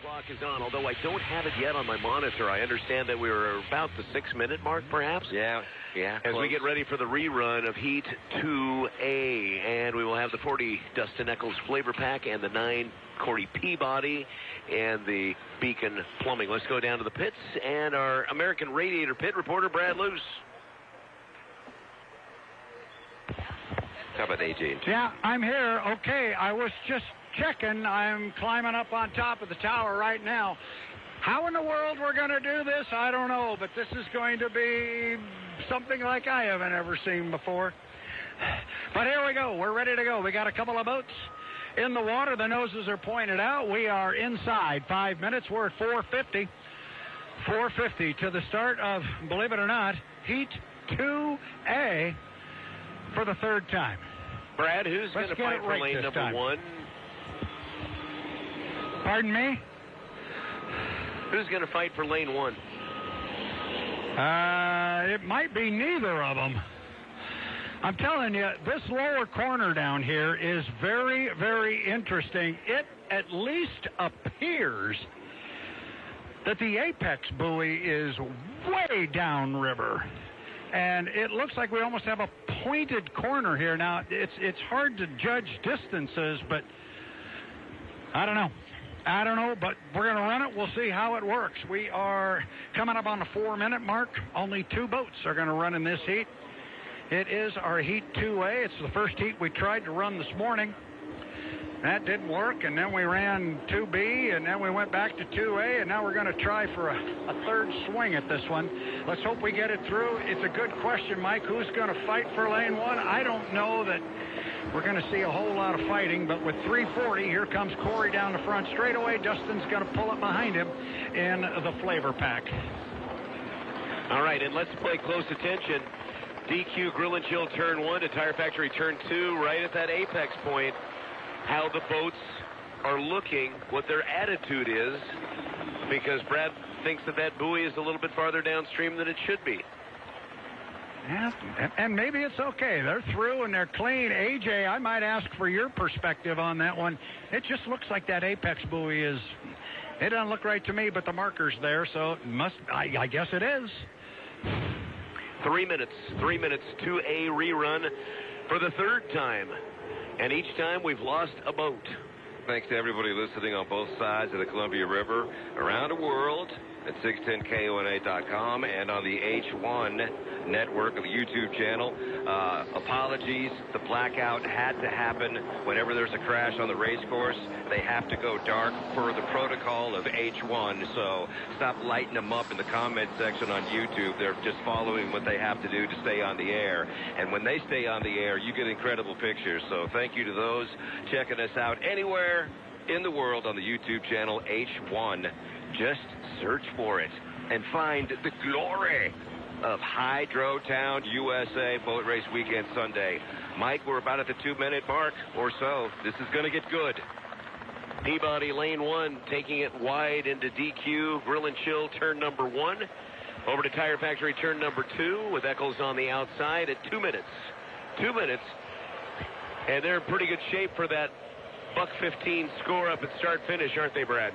clock is on, although I don't have it yet on my monitor. I understand that we were about the 6-minute mark, perhaps. Yeah. As we get ready for the rerun of Heat 2A, and we will have the 40 Dustin Eccles flavor pack and the 9 Corey Peabody and the Beacon Plumbing. Let's go down to the pits and our American Radiator pit reporter, Brad Luce. How about AJ? Yeah, I'm here. Okay, I was just checking. I'm climbing up on top of the tower right now. How in the world we're going to do this, I don't know, but this is going to be something like I haven't ever seen before. But here we go. We're ready to go. We got a couple of boats in the water. The noses are pointed out. We are inside 5 minutes. We're at 4:50. 4:50 to the start of, believe it or not, Heat 2A for the third time. Brad, who's going to fight for lane number 1? Pardon me? Who's going to fight for lane 1? It might be neither of them. I'm telling you, this lower corner down here is very, very interesting. It at least appears that the apex buoy is way downriver. And it looks like we almost have a pointed corner here. Now, it's hard to judge distances, but I don't know. But we're going to run it. We'll see how it works. We are coming up on the 4-minute mark. Only 2 boats are going to run in this heat. It is our Heat 2A. It's the first heat we tried to run this morning. That didn't work, and then we ran 2B, and then we went back to 2A, and now we're going to try for a third swing at this one. Let's hope we get it through. It's a good question, Mike. Who's going to fight for lane 1? I don't know that we're going to see a whole lot of fighting, but with 340, here comes Corey down the front straightaway. Dustin's going to pull it behind him in the flavor pack. All right, and let's play close attention. DQ Grill and Chill turn 1 to Tire Factory turn 2, right at that apex point. How the boats are looking, what their attitude is, because Brad thinks that buoy is a little bit farther downstream than it should be. Yeah, and maybe it's okay. They're through and they're clean. AJ, I might ask for your perspective on that one. It just looks like that apex buoy is, it doesn't look right to me, but the marker's there, so it must, I guess it is. 3 minutes, 2A rerun for the third time. And each time we've lost a boat. Thanks to everybody listening on both sides of the Columbia River, around the world, at 610KONA.com and on the H1 network of the YouTube channel. Apologies. The blackout had to happen whenever there's a crash on the race course. They have to go dark per the protocol of H1. So stop lighting them up in the comment section on YouTube. They're just following what they have to do to stay on the air. And when they stay on the air, you get incredible pictures. So thank you to those checking us out anywhere in the world on the YouTube channel H1. Just search for it and find the glory of Hydrotown, USA Boat Race Weekend Sunday. Mike, we're about at the 2-minute mark or so. This is going to get good. Peabody lane 1 taking it wide into DQ. Grill and Chill turn number 1. Over to Tire Factory turn number 2 with Eccles on the outside at 2 minutes. 2 minutes. And they're in pretty good shape for that $1:15 score up at start finish, aren't they, Brad?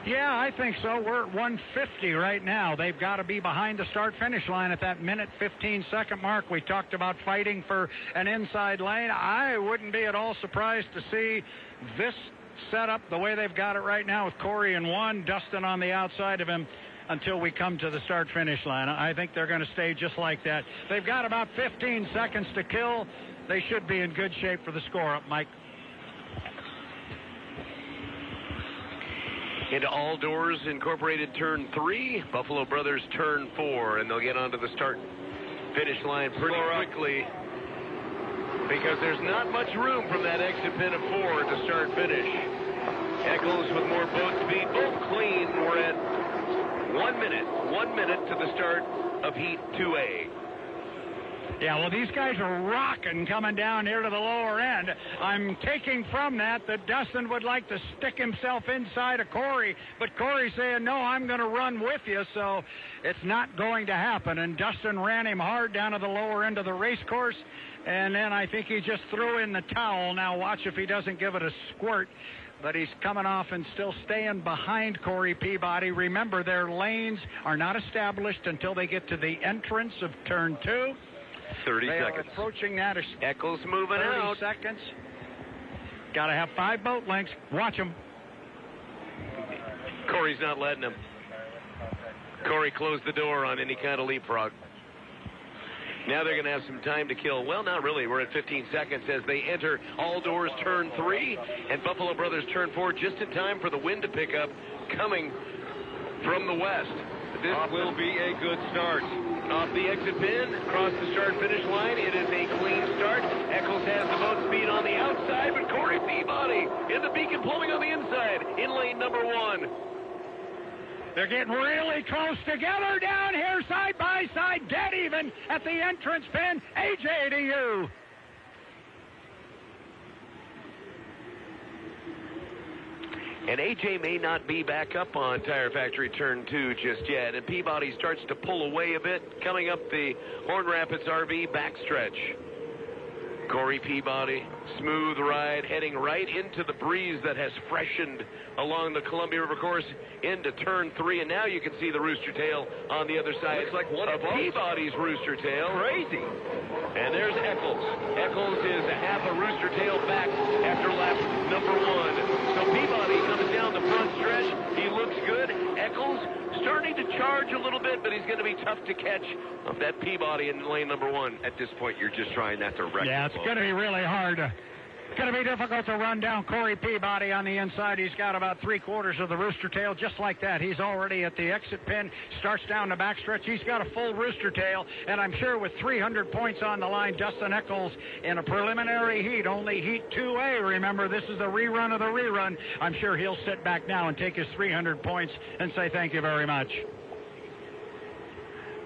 Yeah, I think so. We're at 150 right now. They've got to be behind the start-finish line at that minute 15-second mark. We talked about fighting for an inside lane. I wouldn't be at all surprised to see this setup the way they've got it right now with Corey in 1, Dustin on the outside of him until we come to the start-finish line. I think they're going to stay just like that. They've got about 15 seconds to kill. They should be in good shape for the score-up, Mike. Into All Doors Incorporated turn 3, Buffalo Brothers turn 4, and they'll get onto the start-finish line pretty quickly because there's not much room from that exit pin of 4 to start-finish. Eccles with more boat speed, both clean. We're at 1 minute to the start of Heat 2A. Yeah, well, these guys are rocking coming down here to the lower end. I'm taking from that Dustin would like to stick himself inside of Corey, but Corey's saying, no, I'm going to run with you, so it's not going to happen. And Dustin ran him hard down to the lower end of the race course, and then I think he just threw in the towel. Now watch if he doesn't give it a squirt. but he's coming off and still staying behind Corey Peabody. Remember, their lanes are not established until they get to the entrance of turn 2. 30 they seconds. Are approaching that. Eccles moving 30 out. seconds. Got to have 5 boat lengths. Watch him. Corey's not letting him. Corey closed the door on any kind of leapfrog. Now they're going to have some time to kill. Well, not really. We're at 15 seconds as they enter all doors turn 3 and Buffalo Brothers turn 4, just in time for the wind to pick up coming from the west. This will be a good start. Off the exit pin, across the start-finish line, it is a clean start. Eccles has the boat speed on the outside, but Corey Peabody in the beacon plumbing on the inside in lane number 1. They're getting really close together down here, side by side, dead even at the entrance pin. AJ to you. And AJ may not be back up on Tire Factory turn 2 just yet. And Peabody starts to pull away a bit, coming up the Horn Rapids RV backstretch. Corey Peabody, smooth ride, heading right into the breeze that has freshened along the Columbia River course into turn 3. And now you can see the rooster tail on the other side. Looks like one of Peabody's rooster tail. Crazy. And there's Eccles. Eccles is a half a rooster tail back after lap number 1. So Peabody comes down the front stretch. He looks good. Eccles starting to charge a little bit, but he's going to be tough to catch of that Peabody in lane number 1. At this point, you're just trying not to wreck Yeah, it's going to be really hard. It's going to be difficult to run down Corey Peabody on the inside. He's got about 3/4 of the rooster tail, just like that. He's already at the exit pin, starts down the backstretch. He's got a full rooster tail, and I'm sure with 300 points on the line, Dustin Eccles in a preliminary heat, only heat 2A. Remember, this is the rerun of the rerun. I'm sure he'll sit back now and take his 300 points and say thank you very much.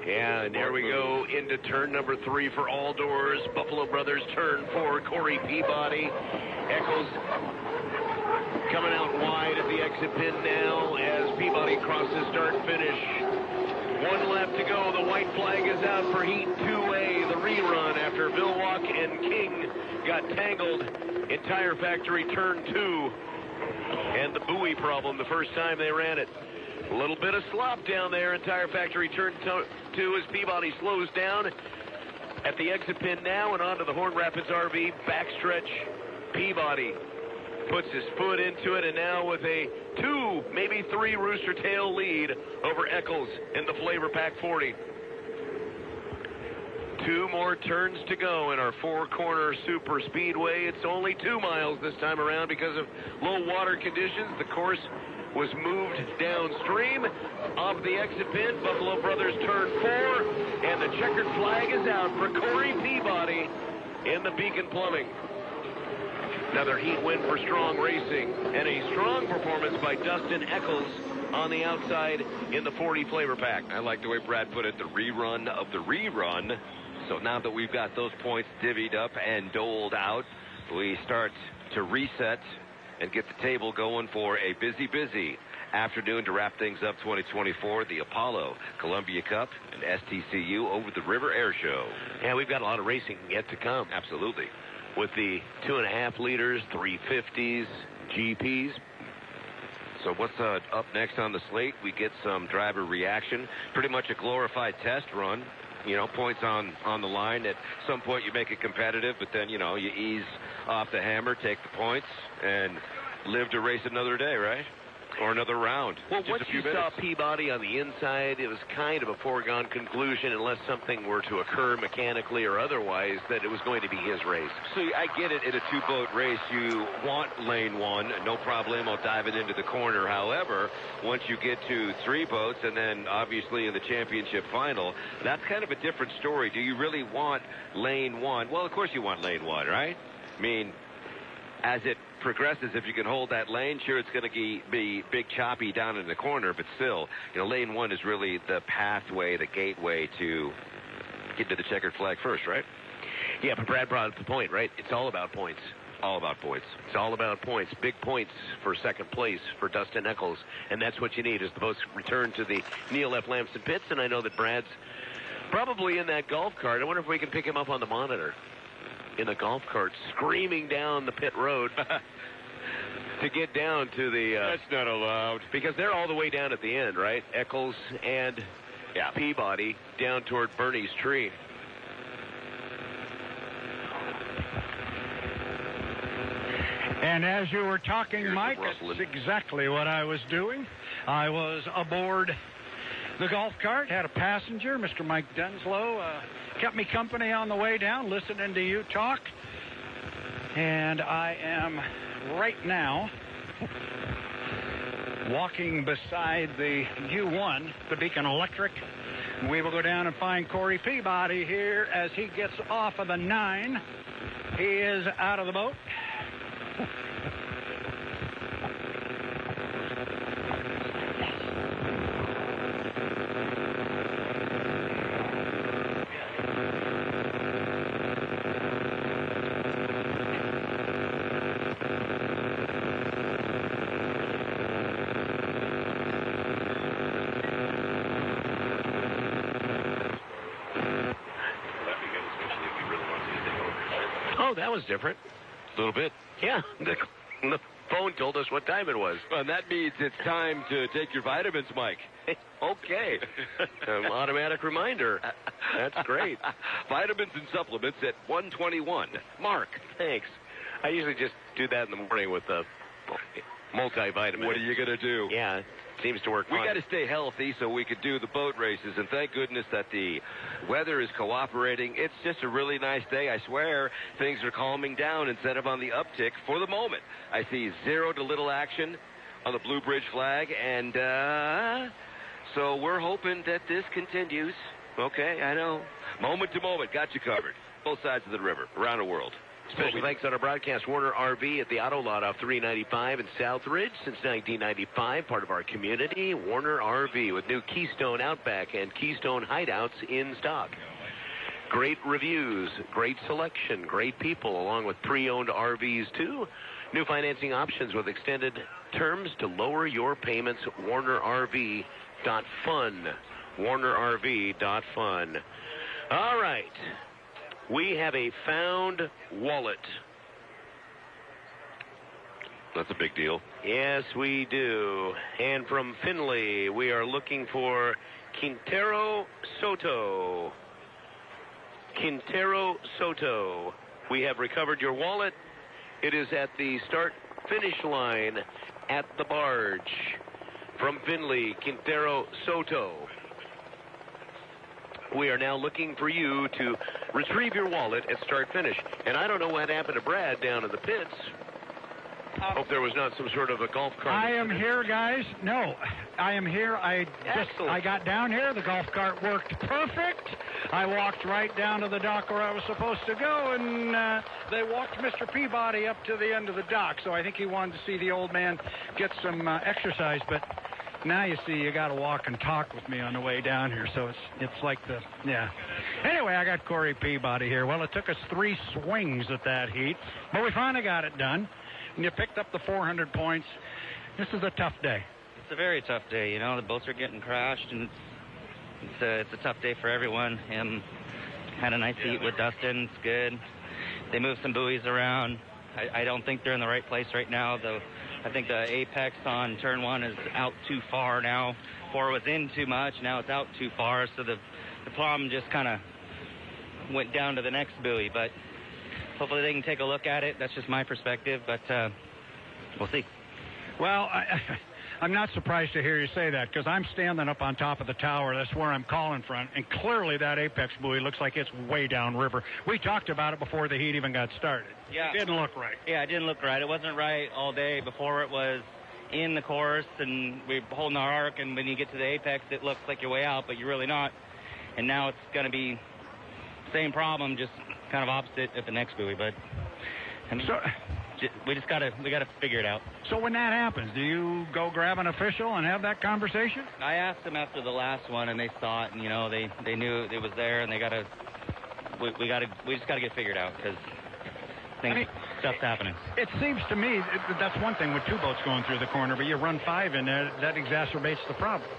Yeah, and there we go into turn number 3 for all doors. Buffalo Brothers turn 4, Corey Peabody. Eccles coming out wide at the exit pin now as Peabody crosses start-finish. 1 lap to go. The white flag is out for Heat 2A, the rerun after Vilwalk and King got tangled in Tire Factory turn 2. And the buoy problem the first time they ran it. A little bit of slop down there in Tire Factory turn 2 as Peabody slows down at the exit pin now and onto the Horn Rapids RV backstretch. Peabody puts his foot into it, and now with a 2, maybe 3 rooster tail lead over Eccles in the Flavor Pack 40. 2 more turns to go in our 4-corner super speedway. It's only 2 miles this time around because of low water conditions. The course was moved downstream. Off the exit pin, Buffalo Brothers turn 4, and the checkered flag is out for Corey Peabody in the Beacon Plumbing. Another heat win for strong racing, and a strong performance by Dustin Eccles on the outside in the 40 Flavor Pack. I like the way Brad put it, the rerun of the rerun. So now that we've got those points divvied up and doled out, we start to reset and get the table going for a busy afternoon to wrap things up 2024, the Apollo Columbia Cup and STCU Over the River Air Show. Yeah, we've got a lot of racing yet to come. Absolutely. With the 2.5 liters, 350s, GPs. So what's up next on the slate? We get some driver reaction, pretty much a glorified test run. You know, points on the line. At some point you make it competitive, but then, you know, you ease off the hammer, take the points, and live to race another day, right? Or another round. Well, Just once a few you minutes. saw Peabody on the inside, it was kind of a foregone conclusion, unless something were to occur mechanically or otherwise, that it was going to be his race. See, I get it. In a 2-boat race, you want lane 1, no problemo diving into the corner. However, once you get to 3 boats, and then obviously in the championship final, that's kind of a different story. Do you really want lane 1? Well, of course you want lane 1, right? I mean, as it progresses, if you can hold that lane, sure, it's going to be big choppy down in the corner, but still, you know, lane 1 is really the pathway, the gateway to get to the checkered flag first, right? Yeah, but Brad brought up the point, right? It's all about points. All about points. It's all about points. Big points for second place for Dustin Eccles, and that's what you need as the boats return to the Neil F. Lamson pits, and I know that Brad's probably in that golf cart. I wonder if we can pick him up on the monitor in the golf cart, screaming down the pit road. to get down to the... That's not allowed. Because they're all the way down at the end, right? Eccles and Peabody down toward Bernie's Tree. And as you were talking, Mike, that's exactly what I was doing. I was aboard the golf cart, had a passenger, Mr. Mike Denslow, kept me company on the way down, listening to you talk. And I am right now walking beside the U1, the Beacon Electric. We will go down and find Corey Peabody here as he gets off of the 9. He is out of the boat. That was different. A little bit. Yeah. The phone told us what time it was. Well, that means it's time to take your vitamins, Mike. Okay. An automatic reminder. That's great. Vitamins and supplements at 121. Mark, thanks. I usually just do that in the morning with the multivitamin. What are you going to do? Yeah, it seems to work fine. We got to stay healthy so we could do the boat races, and thank goodness that the weather is cooperating. It's just a really nice day. I swear things are calming down instead of on the uptick for the moment. I see zero to little action on the Blue Bridge flag, and so we're hoping that this continues. Okay, I know. Moment to moment, got you covered. Both sides of the river, around the world. Special thanks on our broadcast, Warner RV at the Auto Lot off 395 in Southridge since 1995, part of our community. Warner RV with new Keystone Outback and Keystone Hideouts in stock. Great reviews, great selection, great people, along with pre-owned RVs too. New financing options with extended terms to lower your payments. WarnerRV.fun. WarnerRV.fun. All right. We have a found wallet. That's a big deal. Yes, we do. And from Finley, we are looking for Quintero Soto. Quintero Soto. We have recovered your wallet. It is at the start-finish line at the barge. From Finley, Quintero Soto. We are now looking for you to retrieve your wallet at start-finish. And I don't know what happened to Brad down in the pits. Hope there was not some sort of a golf cart. I am here, guys. No, I am here. I got down here. The golf cart worked perfect. I walked right down to the dock where I was supposed to go, and they walked Mr. Peabody up to the end of the dock. So I think he wanted to see the old man get some exercise, but now you see you got to walk and talk with me on the way down here, so it's like the, yeah. Anyway, I got Corey Peabody here. Well, it took us 3 swings at that heat, but we finally got it done. And you picked up the 400 points. This is a tough day. It's a very tough day. You know, the boats are getting crashed, and it's a tough day for everyone. Had a nice heat with Dustin. It's good. They moved some buoys around. I don't think they're in the right place right now, though. I think the apex on turn 1 is out too far now. 4 was in too much. Now it's out too far. So the problem just kind of went down to the next buoy. But hopefully they can take a look at it. That's just my perspective. But we'll see. Well, I'm not surprised to hear you say that, because I'm standing up on top of the tower. That's where I'm calling from. And clearly that apex buoy looks like it's way downriver. We talked about it before the heat even got started. Yeah. It didn't look right. Yeah, it didn't look right. It wasn't right all day. Before it was in the course, and we're holding our arc, and when you get to the apex, it looks like you're way out, but you're really not. And now it's going to be same problem, just kind of opposite at the next buoy. But I mean, we gotta figure it out. So when that happens, do you go grab an official and have that conversation? I asked them after the last one, and they saw it, and they knew it was there, and we just gotta get figured out, because stuff's happening. It seems to me that's one thing with 2 boats going through the corner, but you run 5 in there, that exacerbates the problem.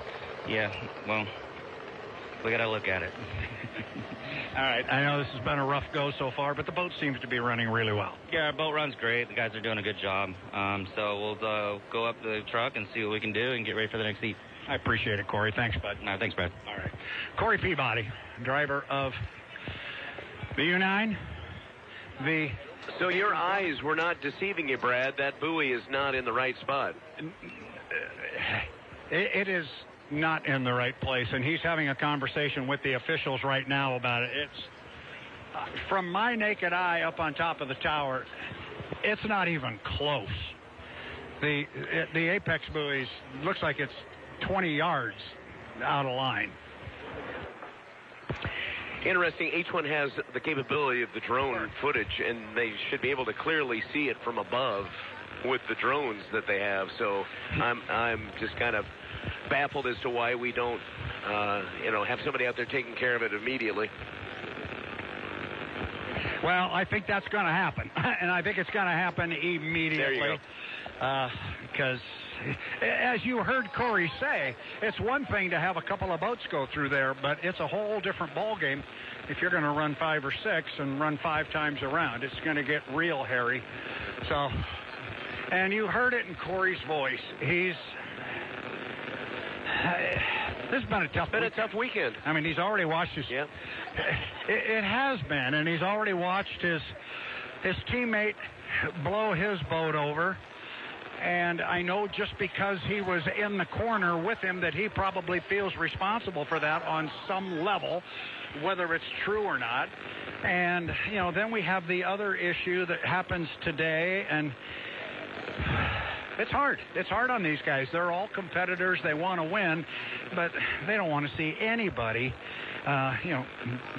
Yeah, well, we got to look at it. All right. I know this has been a rough go so far, but the boat seems to be running really well. Yeah, our boat runs great. The guys are doing a good job. So we'll go up the truck and see what we can do and get ready for the next heat. I appreciate it, Corey. Thanks, bud. No, thanks, Brad. All right. Corey Peabody, driver of the U9. So your eyes were not deceiving you, Brad. That buoy is not in the right spot. It is not in the right place, and he's having a conversation with the officials right now about it. It's from my naked eye up on top of the tower, it's not even close. The apex buoys looks like it's 20 yards out of line. Interesting. H1 has the capability of the drone footage, and they should be able to clearly see it from above with the drones that they have. So I'm just kind of baffled as to why we don't, have somebody out there taking care of it immediately. Well, I think that's going to happen, and I think it's going to happen immediately. There you go. Because, as you heard Corey say, it's one thing to have a couple of boats go through there, but it's a whole different ballgame if you're going to run 5 or 6 and run 5 times around. It's going to get real hairy. So, and you heard it in Corey's voice. This has been a tough weekend. I mean, he's already watched his... Yeah. It has been, and he's already watched his teammate blow his boat over. And I know just because he was in the corner with him that he probably feels responsible for that on some level, whether it's true or not. And, then we have the other issue that happens today, and it's hard. It's hard on these guys. They're all competitors. They want to win, but they don't want to see anybody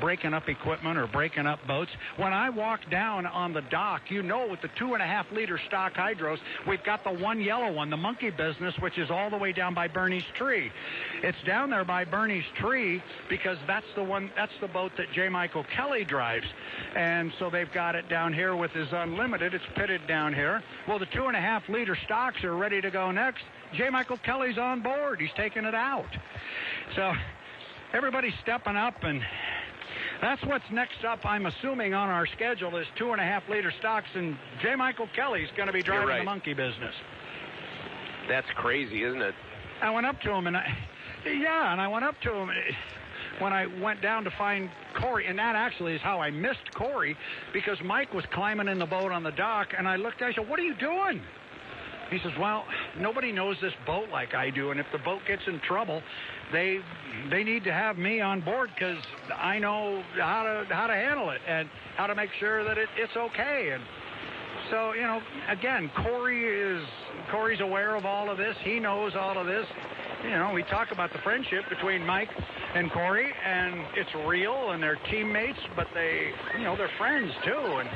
breaking up equipment or breaking up boats. When I walk down on the dock, with the 2.5-liter stock hydros, we've got the one yellow one, the Monkey Business, which is all the way down by Bernie's Tree. It's down there by Bernie's Tree because that's the boat that J. Michael Kelly drives. And so they've got it down here with his Unlimited. It's pitted down here. Well, the 2.5-liter stocks are ready to go next. J. Michael Kelly's on board. He's taking it out. So everybody's stepping up, and that's what's next up, I'm assuming, on our schedule is 2.5-liter stocks, and J. Michael Kelly's going to be driving the Monkey Business. That's crazy, isn't it? I went up to him, and I went up to him when I went down to find Corey, and that actually is how I missed Corey, because Mike was climbing in the boat on the dock, and I looked at him, I said, "What are you doing?" He says, "Well, nobody knows this boat like I do, and if the boat gets in trouble, they need to have me on board because I know how to handle it and how to make sure that it's okay." And so, again, Corey's aware of all of this. He knows all of this. We talk about the friendship between Mike and Corey, and it's real, and they're teammates, but they're friends too. And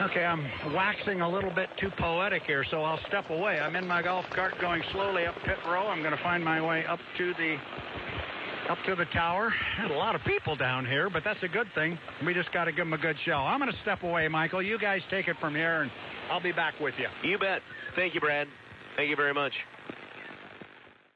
okay, I'm waxing a little bit too poetic here, so I'll step away. I'm in my golf cart going slowly up pit row. I'm going to find my way up to the tower. There's a lot of people down here, but that's a good thing. We just got to give them a good show. I'm going to step away, Michael. You guys take it from here, and I'll be back with you. You bet. Thank you, Brad. Thank you very much.